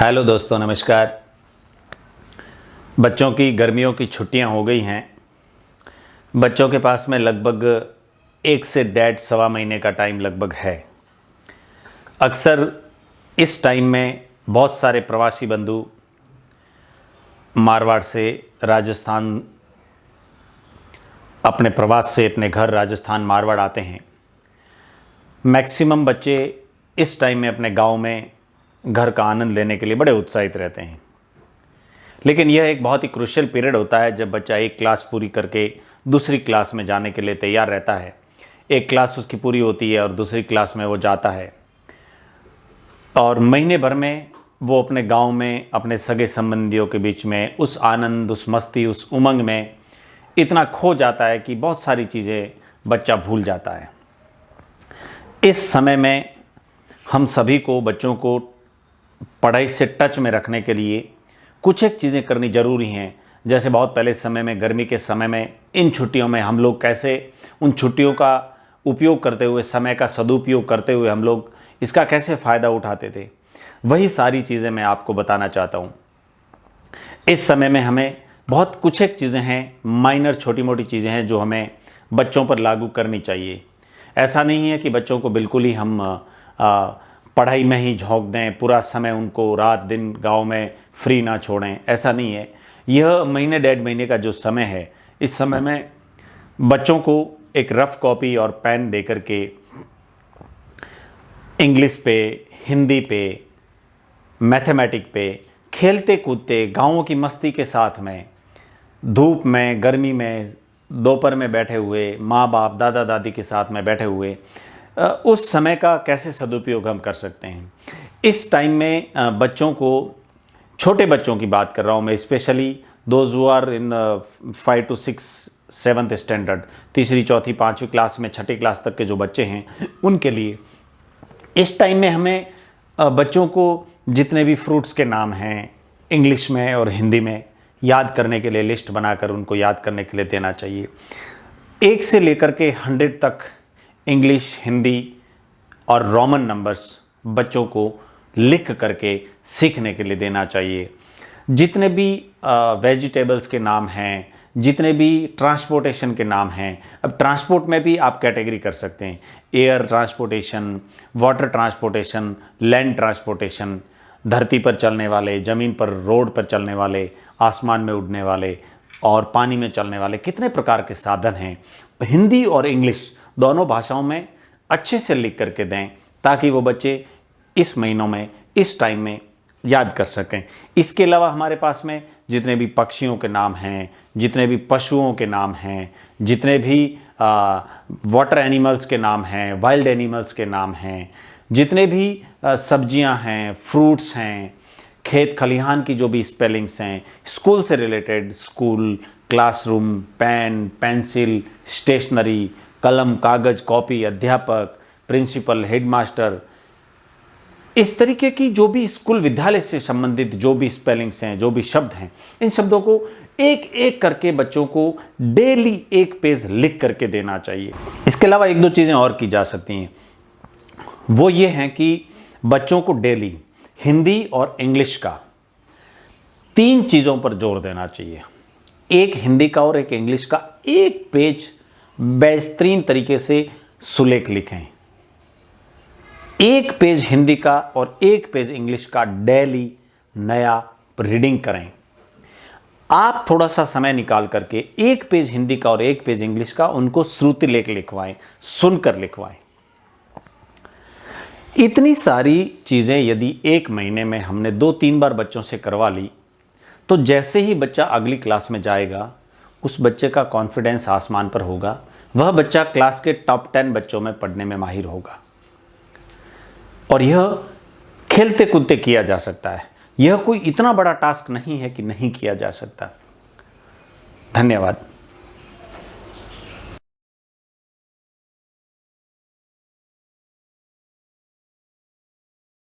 Hello दोस्तों, नमस्कार। बच्चों की गर्मियों की छुट्टियां हो गई हैं। बच्चों के पास में लगभग 1 से 1.5-1.25 महीने का टाइम लगभग है। अक्सर इस टाइम में बहुत सारे प्रवासी बंधु मारवाड़ से राजस्थान अपने प्रवास से अपने घर राजस्थान मारवाड़ आते हैं। मैक्सिमम बच्चे इस टाइम में अपने गांव में घर का आनंद लेने के लिए बड़े उत्साहित रहते हैं। लेकिन यह एक बहुत ही क्रूशियल पीरियड होता है जब बच्चा एक क्लास पूरी करके दूसरी क्लास में जाने के लिए तैयार रहता है। एक क्लास उसकी पूरी होती है और दूसरी क्लास में वो जाता है, और महीने भर में वो अपने गांव में अपने सगे संबंधियों के बीच में उस आनंद, उस मस्ती, उस उमंग में इतना खो जाता है कि बहुत सारी चीज़ें बच्चा भूल जाता है। इस समय में हम सभी को बच्चों को पढ़ाई से टच में रखने के लिए कुछ एक चीज़ें करनी ज़रूरी हैं। जैसे बहुत पहले समय में, गर्मी के समय में, इन छुट्टियों में हम लोग कैसे उन छुट्टियों का उपयोग करते हुए, समय का सदुपयोग करते हुए हम लोग इसका कैसे फ़ायदा उठाते थे, वही सारी चीज़ें मैं आपको बताना चाहता हूँ। इस समय में हमें बहुत कुछ एक चीज़ें हैं, माइनर छोटी मोटी चीज़ें हैं जो हमें बच्चों पर लागू करनी चाहिए। ऐसा नहीं है कि बच्चों को बिल्कुल ही हम पढ़ाई में ही झोंक दें, पूरा समय उनको रात दिन गांव में फ्री ना छोड़ें, ऐसा नहीं है। यह महीने 1.5 महीने का जो समय है, इस समय में बच्चों को एक रफ कॉपी और पेन दे करके इंग्लिश पे, हिंदी पे, मैथमेटिक पे खेलते कूदते गाँवों की मस्ती के साथ में, धूप में, गर्मी में, दोपहर में बैठे हुए, माँ बाप, दादा दादी के साथ में बैठे हुए उस समय का कैसे सदुपयोग हम कर सकते हैं। इस टाइम में बच्चों को, छोटे बच्चों की बात कर रहा हूँ मैं, specially those who are in 5 to 6 7th standard, तीसरी, चौथी, पाँचवीं क्लास में, छठी क्लास तक के जो बच्चे हैं, उनके लिए इस टाइम में हमें बच्चों को जितने भी फ्रूट्स के नाम हैं इंग्लिश में और हिंदी में याद करने के लिए लिस्ट बनाकर उनको याद करने के लिए देना चाहिए। 1 से लेकर के 100 तक इंग्लिश, हिंदी और रोमन नंबर्स बच्चों को लिख करके सीखने के लिए देना चाहिए। जितने भी वेजिटेबल्स के नाम हैं, जितने भी ट्रांसपोर्टेशन के नाम हैं, अब ट्रांसपोर्ट में भी आप कैटेगरी कर सकते हैं, air transportation, water transportation, land transportation, धरती पर चलने वाले, ज़मीन पर, रोड पर चलने वाले, आसमान में उड़ने वाले और पानी में चलने वाले, कितने प्रकार के साधन हैं। हिंदी और इंग्लिश दोनों भाषाओं में अच्छे से लिख करके दें ताकि वो बच्चे इस महीनों में, इस टाइम में याद कर सकें। इसके अलावा हमारे पास में जितने भी पक्षियों के नाम हैं, जितने भी पशुओं के नाम हैं, जितने भी वाटर एनिमल्स के नाम हैं, वाइल्ड एनिमल्स के नाम हैं, जितने भी सब्जियां हैं, फ्रूट्स हैं, खेत खलिहान की जो भी स्पेलिंग्स हैं, स्कूल से related, school, classroom, pen, pencil, stationery, कलम, कागज़, कॉपी, अध्यापक, प्रिंसिपल, हेडमास्टर, इस तरीके की जो भी स्कूल विद्यालय से संबंधित जो भी स्पेलिंग्स हैं, जो भी शब्द हैं, इन शब्दों को एक एक करके बच्चों को डेली 1 पेज लिख करके देना चाहिए। इसके अलावा 1-2 चीज़ें और की जा सकती हैं। वो ये हैं कि बच्चों को डेली हिंदी और इंग्लिश का 3 चीज़ों पर जोर देना चाहिए। एक हिंदी का और एक इंग्लिश का 1 पेज बेहतरीन तरीके से सुलेख लिखें। 1 पेज हिंदी का और 1 पेज इंग्लिश का डेली नया रीडिंग करें। आप थोड़ा सा समय निकाल करके 1 पेज हिंदी का और 1 पेज इंग्लिश का उनको श्रुति लेख लिखवाएं, सुनकर लिखवाएं। इतनी सारी चीज़ें यदि 1 महीने में हमने 2-3 बार बच्चों से करवा ली, तो जैसे ही बच्चा अगली क्लास में जाएगा, उस बच्चे का कॉन्फिडेंस आसमान पर होगा। वह बच्चा क्लास के टॉप 10 बच्चों में पढ़ने में माहिर होगा। और यह खेलते कूदते किया जा सकता है। यह कोई इतना बड़ा टास्क नहीं है कि नहीं किया जा सकता। धन्यवाद।